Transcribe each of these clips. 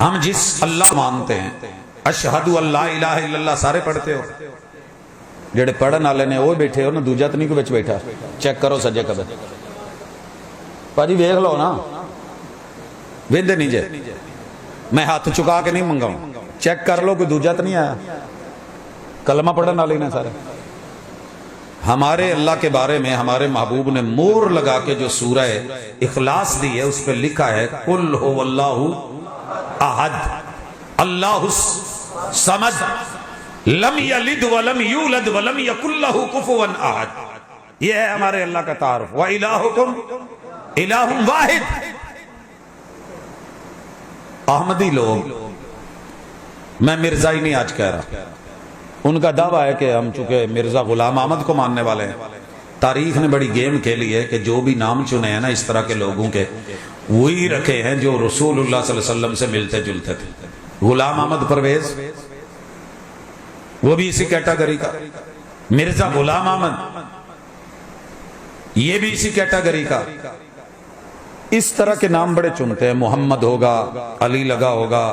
ہم جس اللہ مانتے ہیں اشہد اللہ الہ الا اللہ سارے پڑھتے ہو؟ جڑے پڑھن والے نے وہ بیٹھے ہو نا، دوجا تو نہیں کوئی بچ بیٹھا؟ چیک کرو سجے کبھی پاجی ویکھ لو نا، ویندے نہیں جے، میں ہاتھ چکا کے نہیں منگاؤں، چیک کر لو کوئی دوجا تو نہیں آیا، کلمہ پڑھن والے نے سارے۔ ہمارے اللہ کے بارے میں ہمارے محبوب نے مور لگا کے جو سورہ اخلاص دی ہے اس پہ لکھا ہے قل هو اللہ احد اللہ الصمد لم یلد ولم یولد ولم یکن لہ کفوا احد۔ یہ ہے ہمارے اللہ کا تعارف۔ وَإِلَٰهُكُمْ إِلَٰهٌ وَاحِدٌ۔ احمدی لوگ، میں مرزائی نہیں آج کہہ رہا، ان کا دعویٰ ہے کہ ہم چونکہ مرزا غلام احمد کو ماننے والے ہیں، تاریخ نے بڑی گیم کھیلی ہے کہ جو بھی نام چنے ہیں نا اس طرح کے لوگوں کے، وہی رکھے ہیں جو رسول اللہ صلی اللہ علیہ وسلم سے ملتے جلتے تھے۔ غلام احمد پرویز وہ بھی اسی کیٹاگری کا، مرزا غلام احمد یہ بھی اسی کیٹاگری کا۔ اس طرح کے نام بڑے چنتے ہیں، محمد ہوگا، علی لگا ہوگا،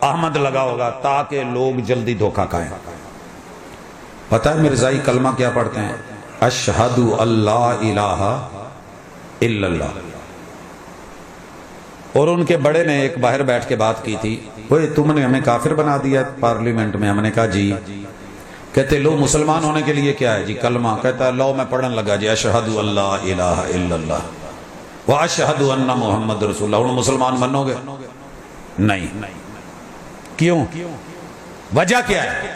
احمد لگا ہوگا، تاکہ لوگ جلدی دھوکہ کھائیں۔ پتہ ہے مرزائی کلمہ کیا پڑھتے ہیں؟ اشہد اللہ الہ الا اللہ۔ اور ان کے بڑے نے ایک باہر بیٹھ کے بات کی تھی، اوئے تم نے ہمیں کافر بنا دیا پارلیمنٹ میں۔ ہم نے کہا جی۔ کہتے لو مسلمان ہونے کے لیے کیا ہے جی؟ کلمہ۔ کہتا ہے لو میں پڑھن لگا جی اشہد اللہ الہ الا اللہ واشہد ان محمد رسول اللہ۔ مسلمان بنو گے؟ نہیں۔ کیوں؟ وجہ کیا ہے؟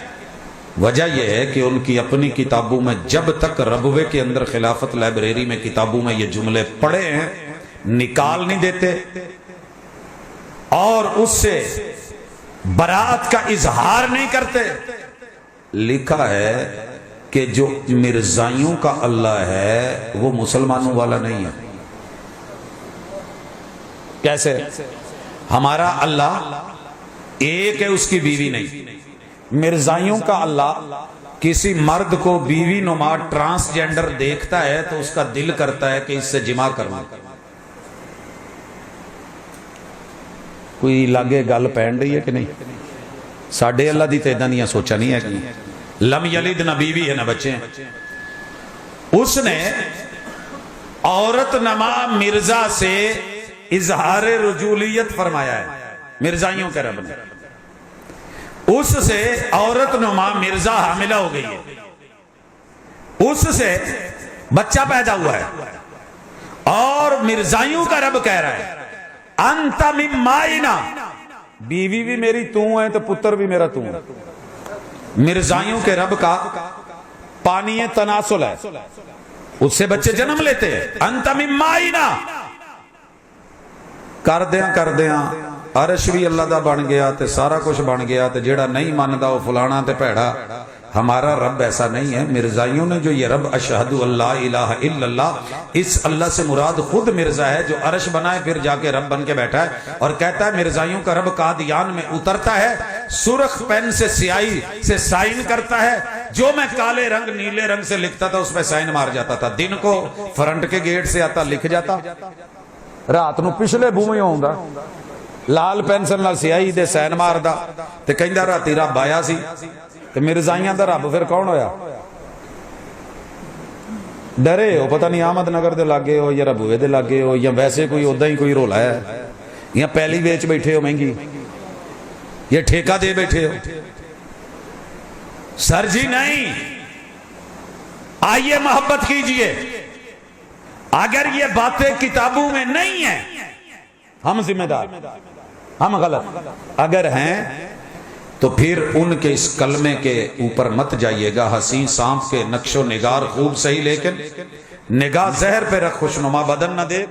وجہ یہ ہے کہ ان کی اپنی کتابوں میں جب تک ربوے کے اندر خلافت لائبریری میں کتابوں میں یہ جملے پڑھے ہیں نکال نہیں دیتے، اور اس سے برات کا اظہار نہیں کرتے۔ لکھا ہے کہ جو مرزائیوں کا اللہ ہے وہ مسلمانوں والا نہیں ہے۔ کیسے؟ ہمارا اللہ ایک ہے، اس کی بیوی نہیں۔ مرزائیوں کا اللہ کسی مرد کو بیوی نما ٹرانسجینڈر دیکھتا ہے تو اس کا دل کرتا ہے کہ اس سے جمع کرنا۔ کوئی لاگے گل پہن رہی ہے کہ نہیں؟ ساڈے اللہ دی تیدہ نہیں سوچا نہیں ہے کہ لم یلد نہ بیوی ہے نہ بچے ہیں۔ اس نے عورت نما مرزا سے اظہار رجولیت فرمایا ہے، مرزائیوں کے رب نے۔ اس سے عورت نما مرزا حاملہ ہو گئی ہے، اس سے بچہ پیدا ہوا ہے، اور مرزائیوں کا رب کہہ رہا ہے انت من مائنا، بیوی بھی میری تو ہے تو پتر بھی میرا تو ہے۔ مرزائیوں کے رب کا پانی تناسل ہے، اس سے بچے جنم لیتے ہیں۔ انت من مائنا، کر دیاں عرش بھی اللہ دا بن گیا تے سارا کچھ بن گیا تے جیڑا نہیں ماندا وہ فلانا تے پیڑا۔ ہمارا رب ایسا نہیں ہے۔ مرزائیوں نے جو یہ رب اشہد اللہ الہ الا اللہ، اس اللہ سے مراد خود مرزا ہے جو عرش بنائے پھر جا کے رب بن کے بیٹھا ہے، اور کہتا ہے مرزائیوں کا رب قادیان میں اترتا ہے، سرخ پین سے سیاہی سے سائن کرتا ہے، جو میں کالے رنگ نیلے رنگ سے لکھتا تھا اس پہ سائن مار جاتا تھا، دن کو فرنٹ کے گیٹ سے آتا لکھ جاتا، رات نو پچھلے بھومے ہوندا لال پینسل نال سیاہی دے سین مار دا تے کہندا راتی رب آیا سی۔ تے مرزائیاں دا رب پھر کون ہویا؟ ڈرے ہو پتہ نہیں احمد نگر دے لاگے ہو یا ربوے دے لاگے ہو یا ویسے کوئی ادا ہی کوئی رولا ہے، یا پہلی بیچ بیٹھے ہو مہنگی، یا ٹھیکہ دے بیٹھے ہو؟ سر جی نہیں، آئیے محبت کیجئے۔ اگر یہ باتیں کتابوں میں نہیں ہیں ہم ذمہ دار، ہم غلط۔ اگر ہیں تو پھر ان کے اس کلمے کے اوپر مت جائیے گا۔ حسین سانپ کے نقش و نگار خوب صحیح، لیکن نگاہ زہر پہ رکھ، خوشنما بدن نہ دیکھ۔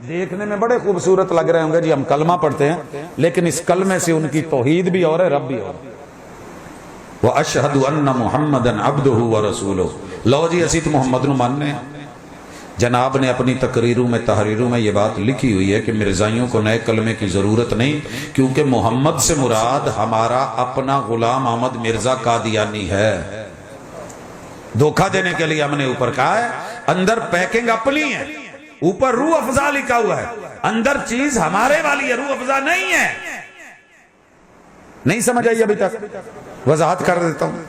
دیکھنے میں بڑے خوبصورت لگ رہے ہوں گے جی ہم کلمہ پڑھتے ہیں، لیکن اس کلمے سے ان کی توحید بھی اور ہے، رب بھی اور ہے۔ وَأَشْهَدُ أَنَّ مُحَمَّدًا عَبْدُهُ وَرَسُولُهُ۔ لو جی اسی تو محمد نو ماننے ہیں۔ جناب نے اپنی تقریروں میں تحریروں میں یہ بات لکھی ہوئی ہے کہ مرزائیوں کو نئے کلمے کی ضرورت نہیں، کیونکہ محمد سے مراد ہمارا اپنا غلام احمد مرزا قادیانی ہے۔ دھوکہ دینے کے لیے ہم نے اوپر کہا ہے، اندر پیکنگ اپنی ہے، اوپر روح افزا لکھا ہوا ہے، اندر چیز ہمارے والی ہے، روح افزا نہیں ہے۔ نہیں سمجھ آئی ابھی تک؟ وضاحت کر دیتا ہوں.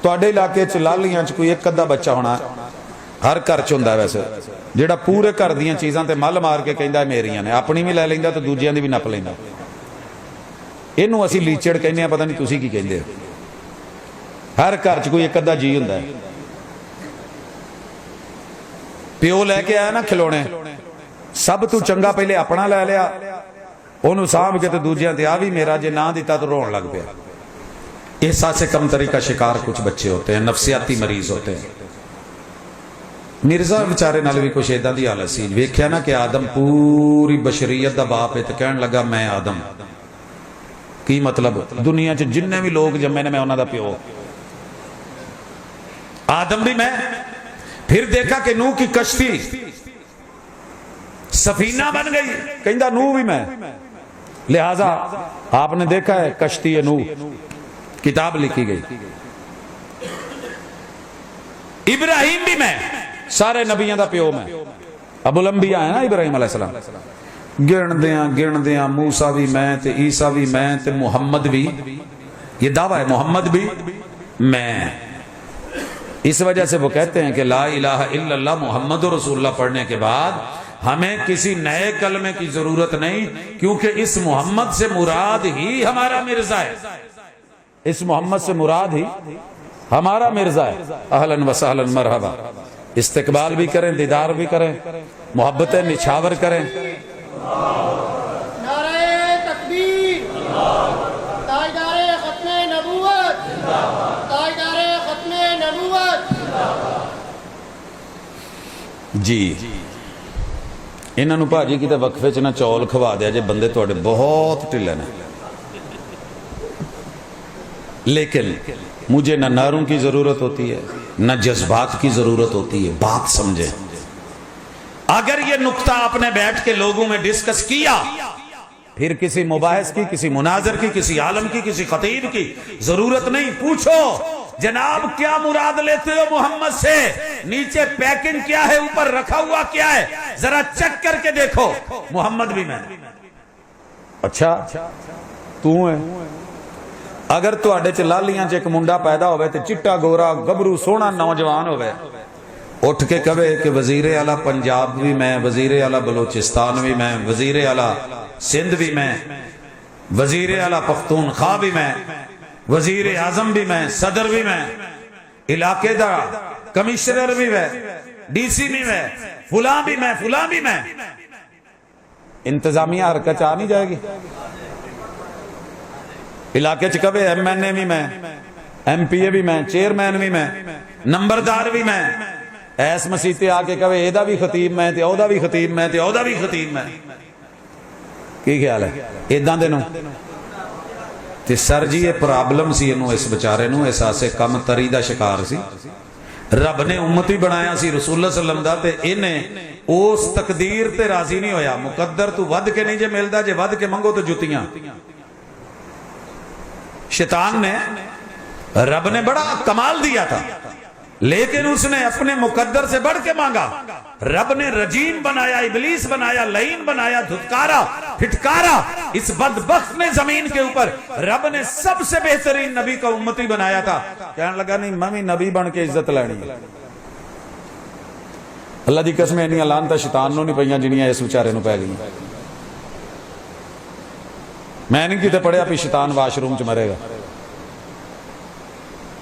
تواڈے علاقے چ لالیاں چ کوئی ایک ادھا بچہ ہونا ہر گھر چ ہوندا ہے ویسے, جیڑا پورے گھر دیاں چیزاں تے مل مار کے کہندا ہے میریاں نے, اپنی بھی لے لیندا تے دوجیاں دی بھی نپ لیندا. اینوں اسی لیچڑ کہنے ہیں, پتہ نہیں تسی کی کہندے ہو. ہر گھر چ کوئی ایک ادھا جی ہوندا ہے. پیو لے کے آیا نا کھلونے, سب تو چنگا پہلے اپنا لے لیا, انہوں سامھ کے تے دوجیاں تے آ بھی میرا, جے نہ دیتا تو رون لگ پیا. احساس کمتری کا شکار کچھ بچے ہوتے ہیں, نفسیاتی مریض ہوتے ہیں. مرزا بیچارے نال بھی کچھ ایداں دی حالت سی, ویکھیا نا کہ آدم پوری بشریت دا باپ ہے تے کہن لگا میں آدم. کی مطلب؟ دنیا چ جننے بھی لوگ جمے نے میں انہاں دا پیو, آدم بھی میں. پھر دیکھا کہ نوح کی کشتی سفینہ بن گئی, کہندا نوح بھی میں. لہذا آپ نے دیکھا ہے کشتی نوح کتاب لکھی گئی. ابراہیم بھی میں, سارے نبیوں دا پیو میں. ابو الانبیاء ہے نا ابراہیم علیہ السلام. گن دیاں موسیٰ بھی میں تے عیسیٰ بھی میں تے محمد بھی, یہ دعویٰ ہے محمد بھی میں. اس وجہ سے وہ کہتے ہیں کہ لا الہ الا اللہ محمد رسول اللہ پڑھنے کے بعد ہمیں کسی نئے کلمے کی ضرورت نہیں, کیونکہ اس محمد سے مراد ہی ہمارا مرزا ہے. اس محمد سے مراد ہی ہمارا مرزا ہے. اہلاً و سہلاً مرحبا. استقبال بھی کریں, دیدار بھی کریں, محبتیں نچھاور کریں. نعرہ تکبیر, تاجدار ختم نبوت, تاجدار ختم نبوت. جی انہاں نو بھاجی کتے وقفے چ نہ چول کھوا دیا جے, بندے تواڈے بہت ٹھلے نے. لیکن مجھے نہ نعروں کی ضرورت ہوتی ہے نہ جذبات کی ضرورت ہوتی ہے, بات سمجھیں. اگر یہ نقطہ آپ نے بیٹھ کے لوگوں میں ڈسکس کیا, پھر کسی مباحث کی, کسی مناظر کی, کسی عالم کی, کسی خطیب کی ضرورت نہیں. پوچھو جناب کیا مراد لیتے ہو محمد سے, نیچے پیکنگ کیا ہے, اوپر رکھا ہوا کیا ہے, ذرا چیک کر کے دیکھو. محمد بھی میں. اچھا تو ہے. اگر تو اڈے چ لالیاں چ ایک منڈا پیدا ہوئے تے چٹا گورا گبرو سونا نوجوان ہوئے, اٹھ کے کہے کہ وزیر اعلیٰ پنجاب بھی میں, وزیر اعلیٰ بلوچستان بھی میں, وزیر اعلیٰ سندھ بھی میں, وزیر اعلیٰ پختونخوا بھی میں, وزیر اعظم بھی میں, صدر بھی میں, علاقے دا کمشنر بھی میں, ڈی سی بھی میں, فلاں بھی میں, فلاں بھی میں. انتظامیہ حرکت آ نہیں جائے گی. علاقے چ کبھی ایم این اے بھی میں, ایم پی اے بھی میں, چیئرمین بھی میں, نمبردار بھی میں. ایس مسیتے آ کے کہے ایدہ بھی خطیب میں تے اودا بھی خطیب میں تے اودا بھی خطیب میں. کی خیال ہے ایداں دے نو تے سر جی یہ پرابلم سی انہوں, اس بچارے نو احساس کم تری دا شکار سی. رب نے امتی بنایا سی رسول اللہ صلی اللہ علیہ وسلم دا, تے انہیں اس تقدیر تے راضی نہیں ہویا. مقدر تو ود کے نہیں جے ملدا, جے ود کے منگو تو جتیاں. شیطان نے, رب نے بڑا کمال دیا تھا, لیکن اس نے اپنے مقدر سے بڑھ کے مانگا. رب نے رجیم بنایا, ابلیس بنایا, لعین بنایا, دھتکارا, پھٹکارا. اس بدبخت نے زمین کے اوپر رب نے سب سے بہترین نبی کا امتی بنایا تھا. کہنے لگا نہیں میں بھی نبی بن کے عزت لینی. اللہ دی قسم انیاں لعنتاں شیطان نو نہیں پئیاں جنیاں اس بیچارے نو پے گئیں. میں نہیں کتے پڑھیا پی شیطان واش روم چ مرے گا.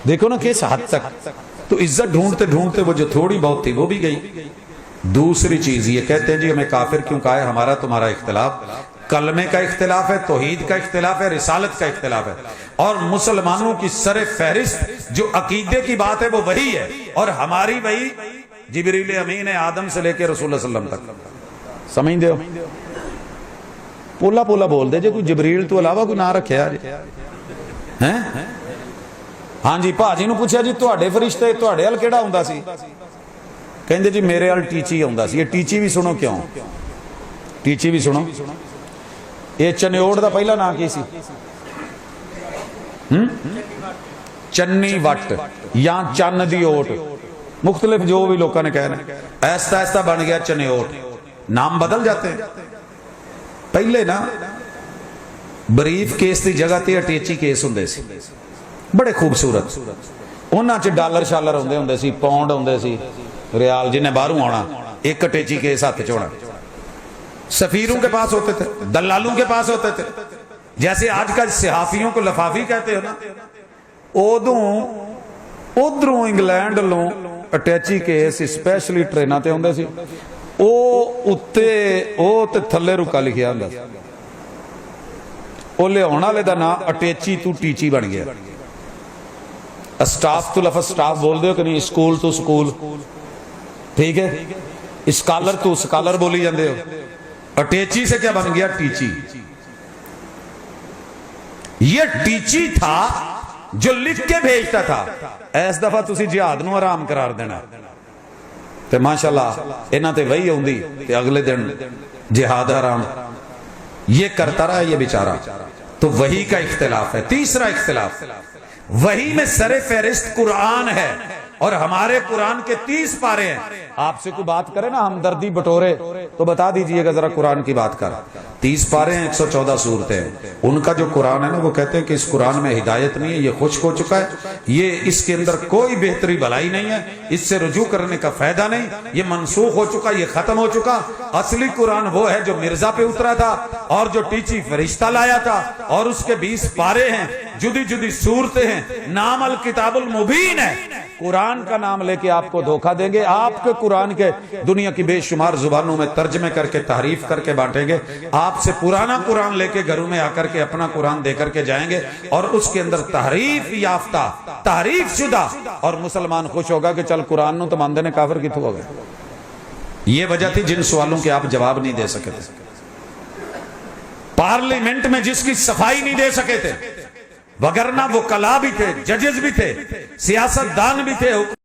دیکھو نا کس حد تک. تو عزت ڈھونڈتے ڈھونڈتے وہ جو تھوڑی بہت تھی وہ بھی گئی. دوسری چیز یہ کہتے ہیں جی ہمیں کافر کیوں کہا ہے, ہمارا تمہارا اختلاف کلمے کا اختلاف ہے, توحید کا اختلاف ہے, رسالت کا اختلاف ہے. اور مسلمانوں کی سر فہرست جو عقیدے کی بات ہے وہ وہی ہے, اور ہماری وہی جبریل امین ہے آدم سے لے کے رسول اللہ صلی اللہ علیہ وسلم تک. سمجھ دے ہو پولا پولا بول دے جے کوئی جبریل تو علاوہ کوئی نہ رکھے جی ہیں. ہاں جی بھاجی نو پوچھا جی تواڈے فرشتے تواڈے ال کیڑا ہوندا سی, کہندے جی میرے ال ٹیچی ہوندا سی. یہ ٹیچی بھی سنو کیوں, ٹیچی بھی سنو. یہ چنیوڑ دا پہلا نام کی سی, چنی وٹ یا چن دی اوٹ, مختلف جو بھی لوکاں نے کہنا. ایستا ایستا بن گیا چنیوٹ, نام بدل جاتے ہیں. پہلے نا بریف کیس کی جگہ تے اٹیچی کیس ہوندے سی بڑے خوبصورت انہاں چ ڈالر شالر ہوندے سی پاؤنڈ ہوندے سی ریال جنہیں باہروں آنا ایک اٹیچی کیس ہاتھ چوڑا سفیروں کے پاس ہوتے تھے دلالوں کے پاس ہوتے تھے جیسے آج کل صحافیوں کو لفافی کہتے ہو نا ادھروں انگلینڈ لوں اٹیچی کیس اسپیشلی ٹریناں تے ہوندے سی او تے تھلے رکا لکھیا ہوندا سی او لے ہونا لے دا نا اٹیچی تو ٹیچی بن گیا اسٹاف تو لفظ اسٹاف بول دے ہو کہ نہیں اسکول تو اسکول ٹھیک ہے اسکالر تو اسکالر بولی جاندے ہو اٹیچی سے کیا بن گیا ٹیچی یہ ٹیچی تھا جو لکھ کے بھیجتا تھا ایس دفعہ تسی جہاد نو آرام قرار دینا تے ماشاءاللہ انہاں تے وہی ہوندی تے اگلے دن جہاد حرام یہ کرتا رہا یہ بیچارہ تو وہی کا اختلاف ہے تیسرا اختلاف وہی میں سر فہرست قرآن ہے اور ہمارے قرآن کے 30 پارے ہیں آپ سے کوئی بات کرے نا ہمدردی بٹورے تو بتا دیجئے گا ذرا قرآن کی بات کر 30 پارے ہیں 114 سورتیں ہیں ان کا جو قرآن ہے نا وہ کہتے ہیں کہ اس قرآن میں ہدایت نہیں ہے یہ خشک ہو چکا ہے یہ اس کے اندر کوئی بہتری بھلائی نہیں ہے اس سے رجوع کرنے کا فائدہ نہیں یہ منسوخ ہو چکا یہ ختم ہو چکا اصلی قرآن وہ ہے جو مرزا پہ اترا تھا اور جو ٹیچی فرشتہ لایا تھا اور اس کے 20 پارے ہیں جدی جدی سورتیں ہیں نام الکتاب المبین ہے قرآن کا نام لے کے آپ کو دھوکہ دیں گے آپ کے قرآن کے دنیا کی بے شمار زبانوں میں ترجمے کر کے تحریف کر کے بانٹیں گے آپ سے پرانا قرآن لے کے گھروں میں آ کر کے اپنا قرآن دے کر کے جائیں گے اور اس کے اندر تحریف یافتہ تحریف شدہ اور مسلمان خوش ہوگا کہ چل قرآن نو تو ماندے نے کافر کی تو ہو گئے یہ وجہ تھی جن سوالوں کے آپ جواب نہیں دے سکے تھے پارلیمنٹ میں جس کی صفائی نہیں دے سکے تھے وگرنہ وہ کلا بھی تھے ججز بھی تھے سیاست دان بھی تھے